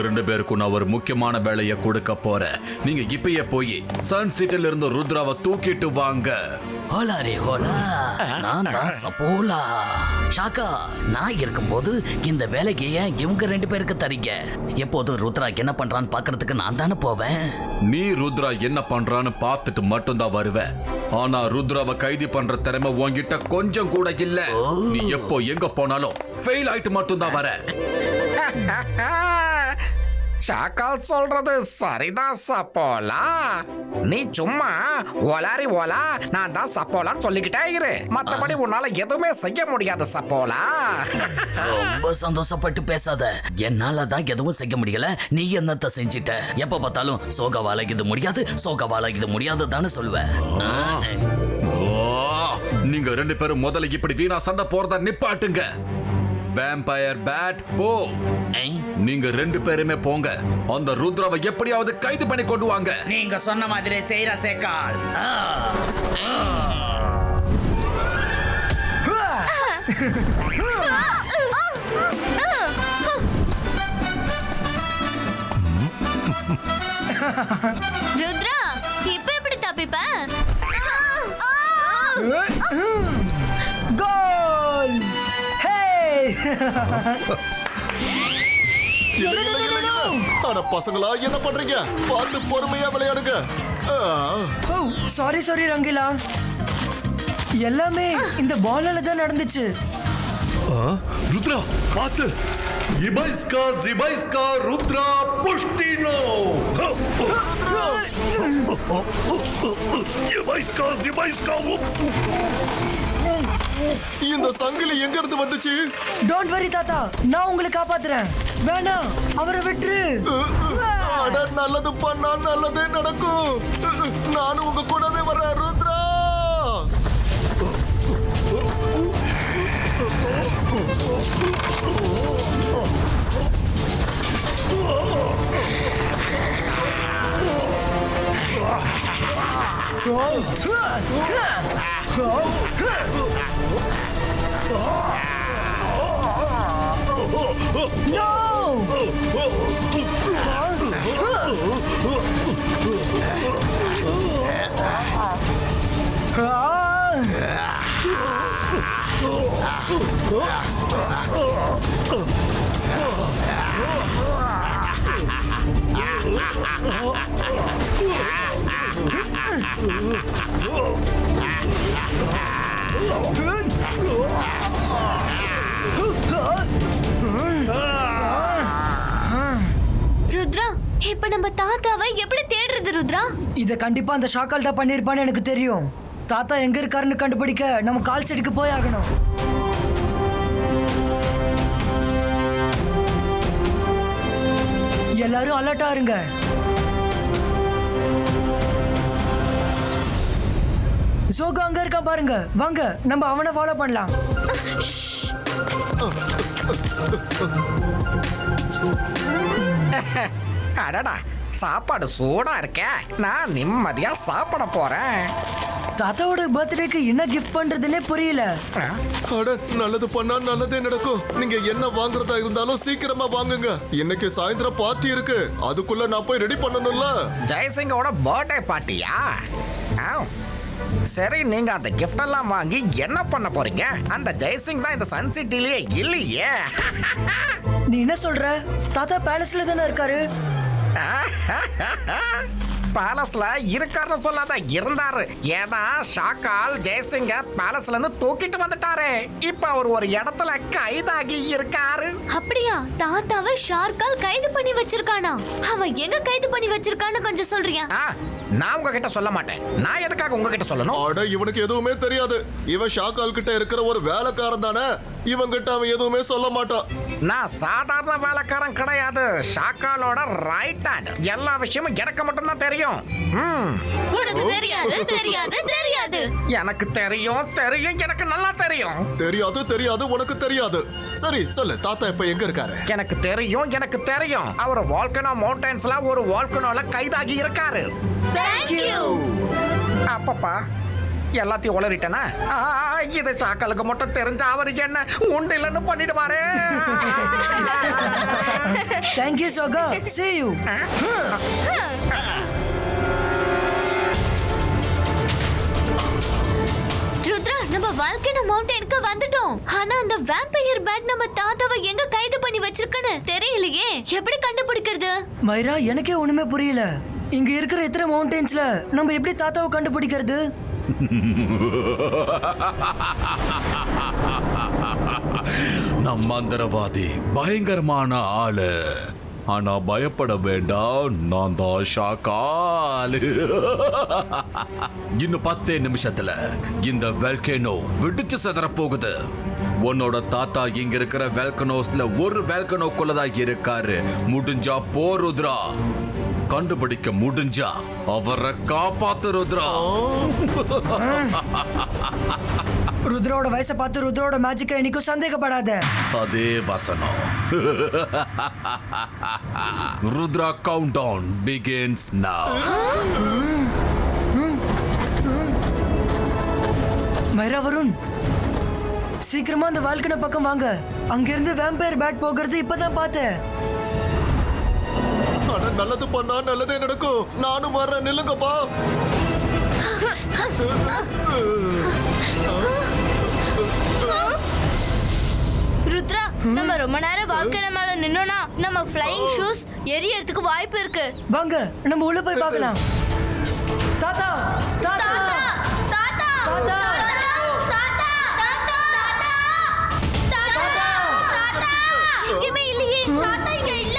2 பேருக்கும் நான் ஒரு முக்கியமான வேலையை கொடுக்க போறேன். நீங்க இப்பயே போய் சன் சிட்டில இருந்து ருத்ராவை தூக்கிட்டு வாங்க. ஹோலா ரே ஹோலா, நான் தான் சப்போலா. ஷாக்கா, நான் இருக்கும்போது இந்த வேலைக்கு ஏன் இவங்க 2 பேருக்கு தரீங்க? எப்போதும் ருத்ரா என்ன பண்றான்னு பாக்குறதுக்கு நான் தானே போவேன். நீ ருத்ரா என்ன பண்றான்னு பார்த்துட்டு மட்டும்தான் வருவ. ஆனா ருத்ராவை கைது பண்ற திறமை உன்கிட்ட கொஞ்சம் கூட இல்ல. நீ எப்போ எங்க போனாலும் ஃபெயில் ஆயிட்டு மட்டும்தான் வர. ஷாக்கால் சொல்றது சரிதான் சப்போலா. நீ சும்மா ஒலாரி ஓலா நான் தான் சப்போலான்னு சொல்லிக்கிட்டே இரு. மத்தபடி உன்னால எதுவுமே செய்ய முடியாது சப்போலா. ரொம்ப சந்தோஷப்பட்டு பேசாத. என்னால தான் எதுவும் செய்ய முடியல, நீ என்னத்த செஞ்சிட்ட? எப்ப பார்த்தாலும் சோகவால இது முடியாது, சோகவால இது முடியாது தானே சொல்லுவேன். நீங்க 2 பேரும் முதல்ல இப்படி வீணா சண்டை போறத நிப்பாட்டுங்க. வேம்பயர் பேட் போ. நீங்க 2 பேருமே போங்க. அந்த ருத்ராவை எப்படியாவது கைது பண்ணி கொண்டு வாங்க. நீங்க சொன்ன மாதிரி செய்யற சேக்கால். ருத்ரா, இப்ப எப்படி தப்பிப்ப? கோல்! ஹே! அட பசங்களா, என்ன பண்றீங்க? பார்த்து பொறுமையா விளையாடுங்க. ஓ, சாரி ரங்கிலா. எல்லாமே இந்த பாலால தான் நடந்துச்சு. ருத்ரா பார்த்து. ஜிபைஸ்கா ருத்ரா புஷ்டினோ. ஜிபைஸ்கா. இந்த சங்கிலி எங்க இருந்து வந்துச்சு? டோன்ட் வரி தாத்தா, நான் உங்களை காப்பாத்துறேன். வேணாம், அவரை விட்டுரு. அட, நல்லது பண்ணா நல்லதே நடக்கும். நானும் உங்க கூடவே வரேன் ருத்ரா. ருத்ரா, இப்ப நம்ம தாத்தாவை எப்படி தேடுறது ருத்ரா? இத கண்டிப்பா அந்த ஷாக்கால் தான் பண்ணிருப்பான்னு எனக்கு தெரியும். தாத்தா எங்க இருக்காருன்னு கண்டுபிடிக்க நம்ம கால் செடிக்கு போய் ஆகணும். எல்லாரும் அலர்ட்டா இருங்க. ஜோகா அங்க இருக்கா பாருங்க. வாங்க, நம்ம அவனை ஃபாலோ பண்ணலாம். அடடா, சாப்பாடு சூடா இருக்க. நான் நிம்மதியா சாப்பிட போறேன். தாத்தாவோட பர்த்டேக்கு என்ன கிஃப்ட் பண்றதுன்னே புரியல. அட, நல்லது பண்ணா நல்லதே நடக்கும். நீங்க என்ன வாங்குறதா இருந்தாலும் சீக்கிரமா வாங்குங்க. இன்னைக்கு சாயந்தரம் பார்ட்டி இருக்கு. அதுக்குள்ள நான் போய் ரெடி பண்ணணும்ல. ஜெய்சிங்கோட பர்த்டே பார்ட்டியா? சரி, நீங்க அந்த கிஃப்ட் எல்லாம் வாங்கி என்ன பண்ண போறீங்க? அந்த ஜெய்சிங் தான் இந்த சன் சிட்டிலேயே இல்லையே. நீ என்ன சொல்ற? தாத்தா பேலஸ்ல தானே இருக்காரு. பேலஸ்ல இருக்காருன்னு சொல்லாத, இருந்தாரு. ஏன்னா ஷாக்கால் ஜெய்சிங்க பேலஸ்ல இருந்து தூக்கிட்டு வந்துட்டாரு. இப்ப அவர் ஒரு இடத்துல கைதாகி இருக்காரு. அப்படியா? தாத்தாவை ஷார்கால் கைது பண்ணி வச்சிருக்கானா? அவன் எங்க கைது பண்ணி வச்சிருக்கான்னு கொஞ்சம் சொல்றியா? நான் உங்ககிட்ட சொல்ல மாட்டேன். நான் எதுக்காக உங்ககிட்ட சொல்லணும்? அட, இவனுக்கு எதுவுமே தெரியாது. இவன் ஷாக்கால் கிட்ட இருக்கிற ஒரு வேலைக்காரன் தானே. இவங்கிட்ட அவன் எதுவுமே சொல்ல மாட்டான். நான் சாதாரண வேலைக்காரன் கிடையாது. ஷாக்காலோட ரைட் ஹேண்ட். எல்லா விஷயமும் எனக்கு மட்டும் தான் தெரியும். உனக்கு தெரியாது தெரியாது தெரியாது. எனக்கு தெரியும் தெரியும், எனக்கு நல்லா தெரியும். தெரியாது உனக்கு தெரியாது. சரி சொல்லு, தாத்தா இப்ப எங்க இருக்காரு? எனக்கு தெரியும். அவர் வால்கனோ மவுண்டன்ஸ்ல ஒரு வால்கனோல கைதாகி இருக்காரு. Thank you. அப்பப்பா, எல்லாத்தையும் உளறிட்டேனா? இது சாக்கலுக்கு மட்டும் தெரிஞ்ச அவர் என்ன உண்டு இல்லைன்னு பண்ணிடுவாரு. தேங்க்யூ ஷாகா. See you. ருத்ரா, நம்ம வால்கனோ மவுண்டனுக்கு வந்துட்டோம். ஆனா அந்த வேம்பயர் பேட் நம்ம தாத்தாவை எங்க கைது பண்ணி வச்சிருக்குன்னு தெரியலையே. எப்படி கண்டுபிடிக்கிறது? மைரா, எனக்கே ஒண்ணுமே புரியல. இங்க இருக்கிற எத்தனை மவுண்டன்ஸ்ல நம்ம எப்படி தாத்தாவை கண்டுபிடிக்கிறது? நம்ம மந்திரவாதி பயங்கரமான ஆளு. ஆனா பயப்பட வேண்டாம், நான் தான் ஷாக்கால். இன்னும் 10 நிமிஷத்துல இந்த வெல்கனோ வெடிச்சு சிதற போகுது. உன்னோட தாத்தா இங்க இருக்கிற வெல்கனோஸ்ல ஒரு வெல்கனோக்குள்ளதான் இருக்காரு. முடிஞ்சா போ ருத்ரா, கண்டுபிடிக்க முடிஞ்சா அவரை காப்பாத்து ருத்ரா. ருத்ரோட வயசை பார்த்து ருத்ரோட மேஜிக்கை இன்னைக்கும் சந்தேகப்படாத. அதே வசனம். ருத்ரா கவுண்ட் டவுன் பிகின்ஸ் நவ. மைரா, வருண், சீக்கிரமா அந்த வால்கன பக்கம் வாங்க. அங்கிருந்து வேம்பயர் பேட் போகிறது இப்பதான் பார்த்தேன். ஆனா நல்லது பண்ணா நல்லதே நடக்கும். நானும் வர்றேன், நில்லுங்கப்பா. ருத்ரா, நம்ம ரொம்ப நேரம் வால்கனோ மேல நின்னோம்னா நம்ம ஃப்ளையிங் ஷூஸ் எரியறதுக்கு வாய்ப்பு இருக்கு. வாங்க, நம்ம உள்ள போய் பார்க்கலாம். தாத்தா, தாத்தா, தாத்தா, தாத்தா, எங்கேயுமே இல்லையே. தாத்தா இங்க இல்ல.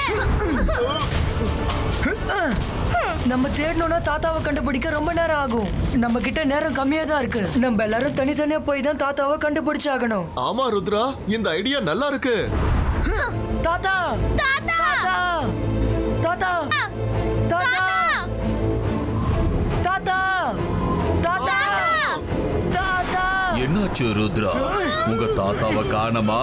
நம்ம தேடணும்னா தாத்தாவை கண்டுபிடிக்க ரொம்ப நேரம் ஆகும். நம்ம கிட்ட நேரம் கம்மியா தான் இருக்கு. நம்ம எல்லாரும் தனித்தனியா போய் தான் தாத்தாவை கண்டுபிடிச்சாகணும். ஆமா ருத்ரா, இந்த ஐடியா நல்லா இருக்கு. தாத்தா, தாத்தா, தாத்தா, தாத்தா, தாத்தா, தாத்தா, தாத்தா. என்னாச்சு ருத்ரா, உங்க தாத்தாவை காணமா?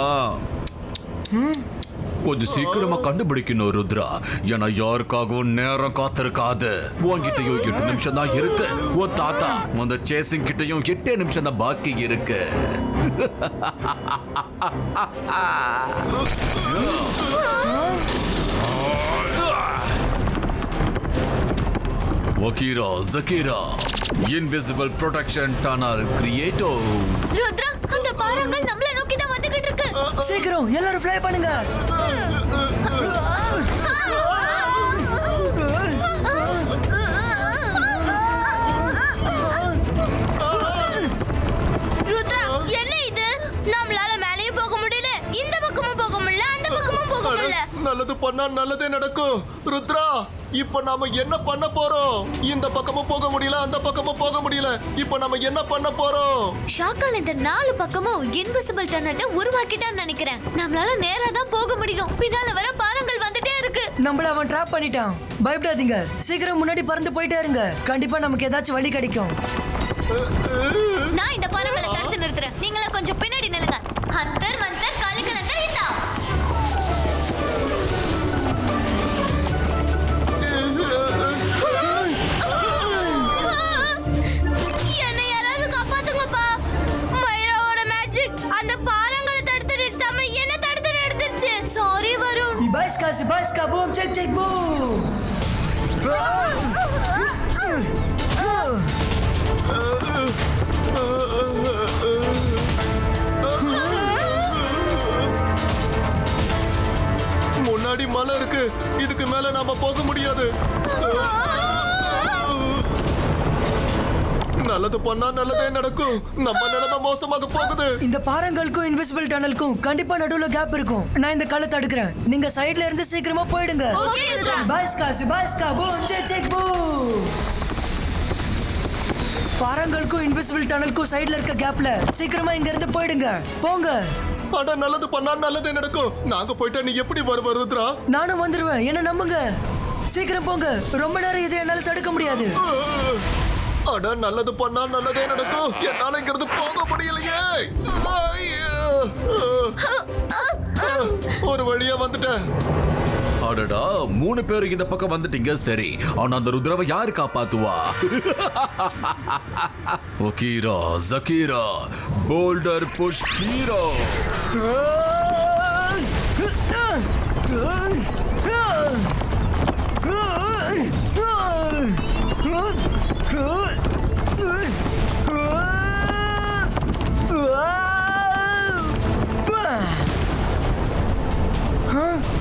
கொஞ்சம் சீக்கிரமா கண்டுபிடிக்கணும் ருத்ரா, ஏன்னா யாருக்காகவும் நேரம் காத்திருக்காது. உன்கிட்டயும் 8 நிமிஷம் தான் இருக்கு. உன் தாத்தா அந்த சேசிங் கிட்டயும் 8 நிமிஷம் தான் பாக்கி இருக்கு. ஒகீரா ஜகீரா இன்விசிபிள் ப்ரொடெக்ஷன் டனல் கிரியேட்டோ. ருத்ரா, அந்த பாறாங்கல் நம்மள நோக்கி தான் வந்துகிட்டு இருக்கு. சீக்கிரம் எல்லாரும் ஃப்ளை பண்ணுங்க. ருத்ரா, என்ன இது? நம்மளால மேலேயும் போக முடியல, இந்த பக்கமும் போக முடியல, அந்த பக்கமும் போக முடியல. நல்லது பண்ணா நல்லதே நடக்கும். ருத்ரா, இப்ப நாம என்ன பண்ண போறோம்? இந்த பக்கமும் போக முடியல, அந்த பக்கமும் போக முடியல. இப்ப நாம என்ன பண்ண போறோம்? ஷாக்கால் இந்த 4 பக்கமும் இன்விசிபிள் டனலை உருவாக்கிட்டான்னு நினைக்கிறேன். நம்மளால நேரா தான் போக முடியும். பின்னால வர பாறாங்கல் வந்துட்டே இருக்கு. நம்மள அவன் ட்ராப் பண்ணிட்டான். பயப்படாதீங்க, சீக்கிரம் முன்னாடி பறந்து போயிட்டே இருங்க. கண்டிப்பா நமக்கு ஏதாச்சும் வழி கிடைக்கும். நான் இந்த பாறாங்கலை தடுத்து நிறுத்துறேன். நீங்கள கொஞ்சம் பின்னாடி நில்லுங்க. ஹந்தர் மந்தர் காலிகலந்தர் இந்தா. என்னை யாராவது காப்பாத்துங்கப்பா. மைராவோட மேஜிக் அந்த பாறாங்களை தடுத்து நிறுத்தாம என்ன தடுத்து நிறுத்திருச்சு. Sorry Varun. Ibaiska, boom, check, check, boom. முன்னாடி மலை இருக்கு, இதுக்கு மேல நாம போக முடியாது. நல்லது பண்ணா நல்லதே நடக்கும். நம்ம நிலைமை மோசமாக போகுது. இந்த பாறங்களுக்கும் இன்விசிபிள் டனலுக்கும் கண்டிப்பா நடுவுல கேப் இருக்கும். நான் இந்த காலை தடுக்கிறேன். நீங்க சைடுல இருந்து சீக்கிரமா போயிடுங்க. Okay, Rudra. Ibaiska, boom, check, check, boom. பாறங்களுக்கும் இன்விசிபிள் டனலுக்கும் சைடுல இருக்க கேப்ல சீக்கிரமா இங்க இருந்து போயிடுங்க. போங்க. அட நல்லது பண்ணா நல்லதே நடக்கும். நாங்க போயிட்டா நீ எப்படி வருவ ருத்ரா? நானும் வந்துருவேன், என்ன நம்புங்க. சீக்கிரம் போங்க, ரொம்ப நேரம் இதை என்னால தடுக்க முடியாது. அட நல்லது பண்ணா நல்லதே நடக்கும். என்னால இங்கிருந்து போக முடியலையே. ஒரு வழியா வந்துட்டேன். அடடா, 3 பேர் இந்த பக்கம் வந்துட்டீங்க. சரி, ஆனா அந்த ருத்ராவை யாரு காப்பாத்துவா? ஒகீரா ஜகீரா போல்டர் புஷ் ஹீரோ.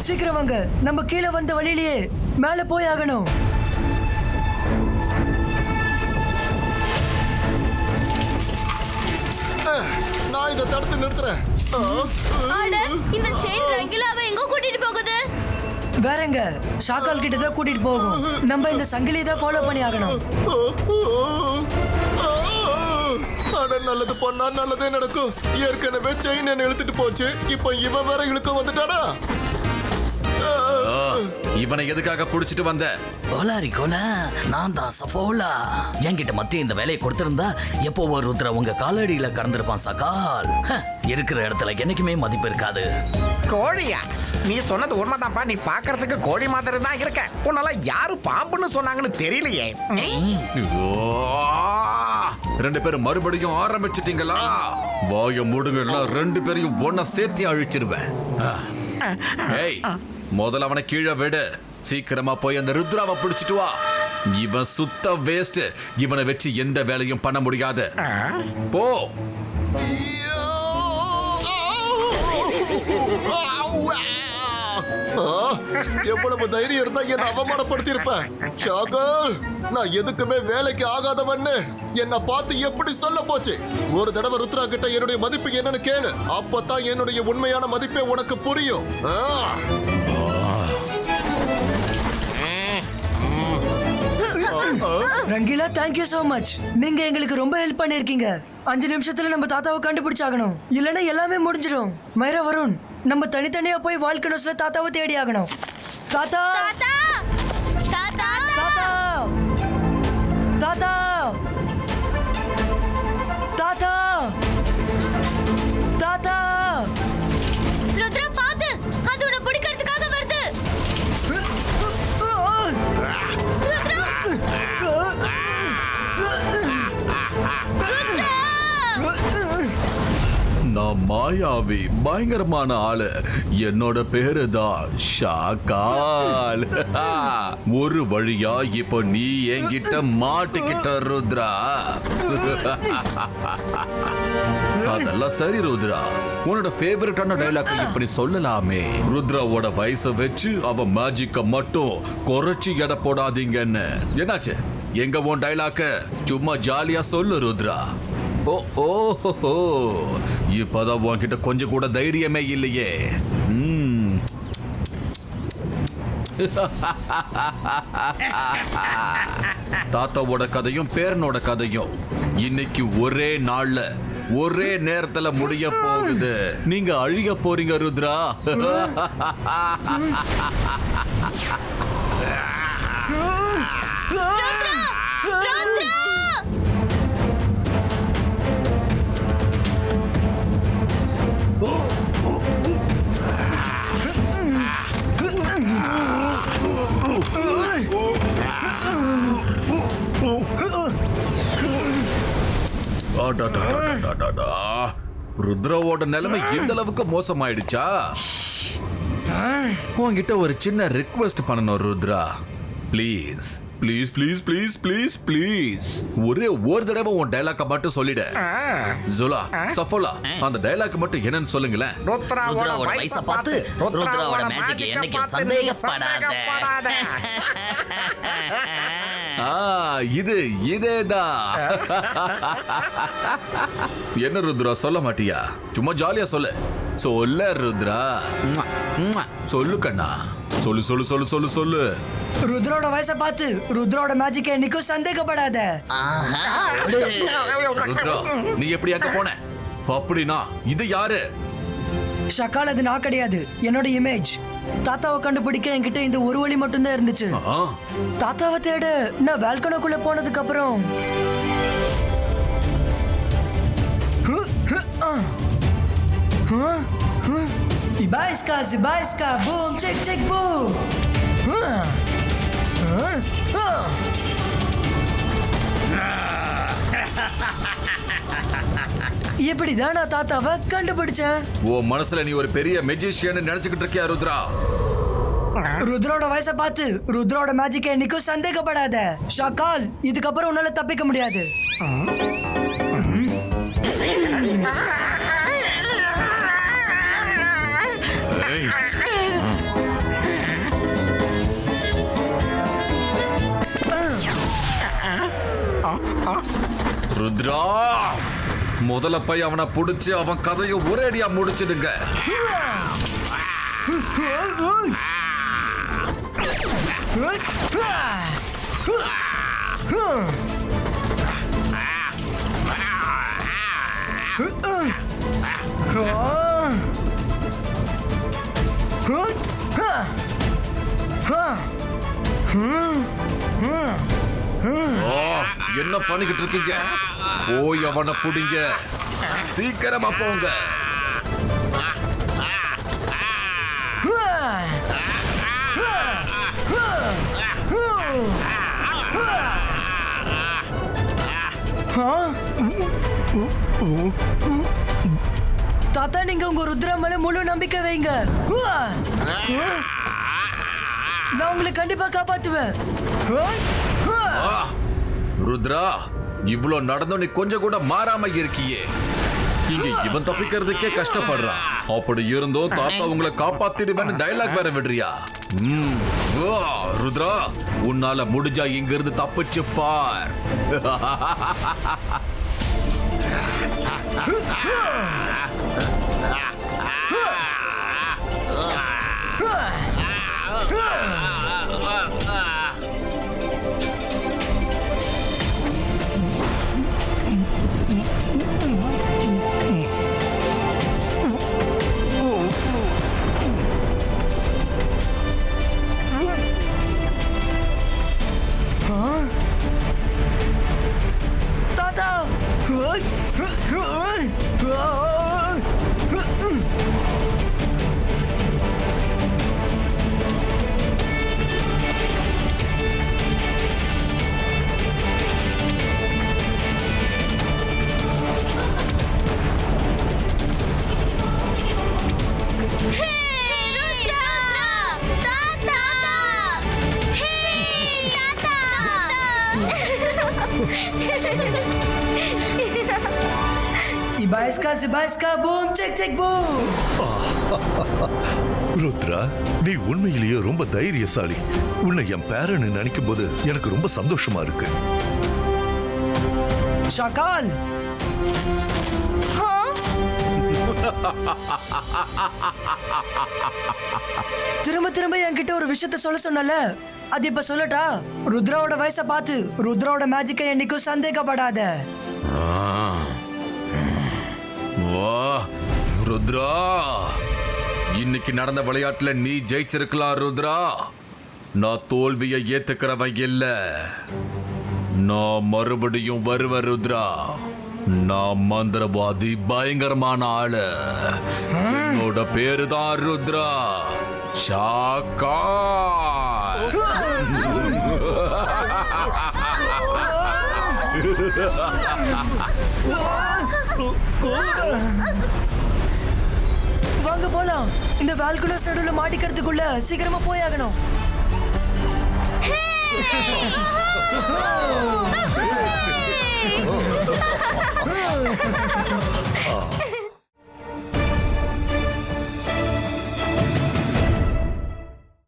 சீக்கிரம் வாங்க, நம்ம கீழே வந்த வழியிலேயே மேல போய் ஆகணும். நான் இதை தடுத்து நிறுத்துறேன். அட, இந்த செயின் ரங்கிலாவை எங்க கூட்டிட்டு போகுது? வேறங்க, ஷாக்கால் கிட்ட தான் கூட்டிட்டு போகும். நம்ம இந்த சங்கிலியை தான் ஃபாலோ பண்ணி ஆகணும். அட, நல்லது பண்ணா நல்லதே நடக்கும். ஏற்கனவே செயின் என்ன இழுத்துட்டு போச்சு, இப்ப இவன் வேற இழுக்க வந்துட்டானா? இவனை எதுக்காக புடிச்சிட்டு வந்த? கோலாரி கோலா, நான் தான் சஃபோலா. என்கிட்ட மத்திய இந்த வேலையை கொடுத்திருந்தா எப்போ ஒரு ருத்ரா உங்க காலடியில கடந்திருப்பான் சகால். இருக்கிற இடத்துல என்னைக்குமே மதிப்பு இருக்காது. கோழியா? நீ சொன்னது உண்மைதான்ப்பா. நீ பாக்குறதுக்கு கோழி மாதிரி தான் இருக்க. உன்னால யாரு பாம்புன்னு சொன்னாங்கன்னு தெரியலையே. ரெண்டு பேரும் மறுபடியும் ஆரம்பிச்சிட்டீங்களா? வாய மூடுங்கன்னா ரெண்டு பேரையும் ஒன்ன சேர்த்து அழிச்சிருவேன். ஏய், முதல்ல அவனை கீழே விடு. சீக்கிரமா போய் அந்த ருத்ராவை பிடிச்சிட்டு வா. இவன் சுத்த வேஸ்ட். இவனை வச்சு எந்த வேலையும் பண்ண முடியாது. போ. எவ்வளவு தைரியம் இருந்தா என்ன அவமானப்படுத்தி இருப்பேன். ஷாகல், நான் எதுக்குமே வேலைக்கு ஆகாதவன்னு என்ன பார்த்து எப்படி சொல்ல போச்சு? ஒரு தடவை ருத்ரா கிட்ட என்னுடைய மதிப்பு என்னன்னு கேளு. அப்பதான் என்னுடைய உண்மையான மதிப்பே உனக்கு புரியும். Rangeela, thank you so much. நீங்க எங்களுக்கு ரொம்ப ஹெல்ப் பண்ணிருக்கீங்க. 5 நிமிஷத்துல நம்ம தாத்தாவை கண்டுபிடிச்சாகணும், இல்லைன்னா எல்லாமே முடிஞ்சிடும். மைரா, வருண், நம்ம தனித்தனியா போய் வால்கனோஸ்ல தாத்தாவை தேடி ஆகணும். தாத்தா தாத்தா தாத்தா தாத்தா தாத்தா தாத்தா தாத்தா. ருத்ரா, பாத்து, அது உன்னை பிடிக்கிறதுக்காக வருது. ருத்ரா, நான் மாயாவி, பயங்கரமான ஆளு. என்னோட பேரு தான் ஷாக்கால். ஒரு வழியா இப்போ நீ என்கிட்ட மாட்டிக்கிட்ட ருத்ரா. அதெல்லாம் சரி ருத்ரா, உன்னோட ஃபேவரட்டான டைலாக் இப்படி சொல்லலாமே. ருத்ராவோட வயசை வச்சு அவ மேஜிக்க மட்டும் குறைச்சி எடை போடாதீங்கன்னு. என்னாச்சு? எங்க உன் டைலாக்க சும்மா ஜாலியா சொல்லு ருத்ரா. ஓஹோ, இப்பதான் உன்கிட்ட கொஞ்சம் கூட தைரியமே இல்லையே. தாத்தாவோட கதையும் பேரனோட கதையும் இன்னைக்கு ஒரே நாள்ல ஒரே நேரத்துல முடிய போகுது. நீங்க அழிய போறீங்க ருத்ரா. ருத்ராவோட நிலைமை இந்த அளவுக்கு மோசமாயிடுச்சா? உன்கிட்ட ஒரு சின்ன ரிக்வெஸ்ட் பண்ணணும் Rudra. Please please please please please please ஒரே ஒரு தடவை உன் டைலாக்க மட்டும் சொல்லிடு. ஜுலா, சஃபோலா, அந்த டைலாக் மட்டும் என்னன்னு சொல்லுங்களேன். ருத்ராவோட வயசை பார்த்து ருத்ராவோட மேஜிக் என்னைக்கு சந்தேகப்படாத. இதேதான். என்ன ருத்ரா, சொல்ல மாட்டியா? சும்மா ஜாலியா சொல்லு. சொல்ல ருத்ரா, சொல்லு கண்ணா, சொல்லு சொல்லு சொல்லு சொல்லு சொல்லு. ருத்ரோட வயசை பார்த்து ருத்ரோட மேஜிக் என்னைக்கும் சந்தேகப்படாத. ருத்ரா, நீ எப்படி அங்க போன? அப்படின்னா இது யாரு? ஷக்கால், அது நான் கிடையாது, என்னோட இமேஜ். தாத்தாவை கண்டுபிடிக்க என்கிட்ட இந்த ஒரு வழி மட்டும்தான் இருந்துச்சு. தாத்தாவை தேட நான் வால்கனோக்குள்ள போனதுக்கு அப்புறம் இபாய்ஸ்கா சிபாய்ஸ்கா பூம் செக் செக் பூம். எப்படிதான் நான் தாத்தாவை கண்டுபிடிச்சேன்? உன் மனசுல நீ ஒரு பெரிய மெஜிஷியன் நினைச்சுக்கிட்டு இருக்கியா ருத்ரா? ருத்ரோட வயசை பார்த்து ருத்ரோட மேஜிக் என்னைக்கும் சந்தேகப்படாத ஷாக்கால். இதுக்கப்புறம் உன்னால தப்பிக்க முடியாது. ருத்ரா, முதல்ல போய் அவனை புடிச்சு அவன் கதையை ஒரேடியா முடிச்சிடுங்க. என்ன பண்ணிக்கிட்டு இருக்கீங்க? போய் அவனை புடிங்க, சீக்கிரமா போங்க. தாத்தா, நீங்க உங்க ருத்ரா மேல முழு நம்பிக்கை வைங்க. நான் உங்களை கண்டிப்பா காப்பாத்துவேன். ருத்ரா, இவ்ளோ நடந்தும் நீ கொஞ்சம் கூட மாறாம இருக்கியே. இங்க இவன் தப்பிக்கிறதுக்கே கஷ்டப்படுறான். அப்படி இருந்தும் தாத்தா உங்களை காப்பாத்திடுவேன்னு டயலாக் வேற விடுறியா? ருத்ரா, உன்னால முடிஞ்சா இங்க இருந்து தப்பிச்சு பார். தாத்தா, Ibaiska, boom, check, check, boom. Rudra, நீ உண்மையிலேயே ரொம்ப தைரியசாலி. உன்னை என் பேரன்னு நினைக்கும் போது எனக்கு ரொம்ப சந்தோஷமா இருக்கு. ஷாக்கால், திரும்ப என்கிட்ட ஒரு விஷயத்த சொல்ல சொன்னல, அது இப்ப சொல்லட்டா? ருத்ராவோட வயசை பார்த்து ருத்ராவோட மேஜிக்கை என்னைக்கும் சந்தேகப்படாத. வா ருத்ரா, இன்னைக்கு நடந்த விளையாட்டுல நீ ஜெயிச்சிருக்கலாம் ருத்ரா. நான் தோல்வியை ஏத்துக்கிறவன் இல்ல. நான் மறுபடியும் வருவேன் ருத்ரா. நான் மந்திரவாதி, பயங்கரமான ஆளு. என்னோட பேரு தான் ருத்ரா. ஷாக்கா. வாங்க போலாம். இந்த வால்குலஸ் நடுவுல மாட்டிக்கிறதுக்குள்ள சீக்கிரமா போயாகணும். Hey!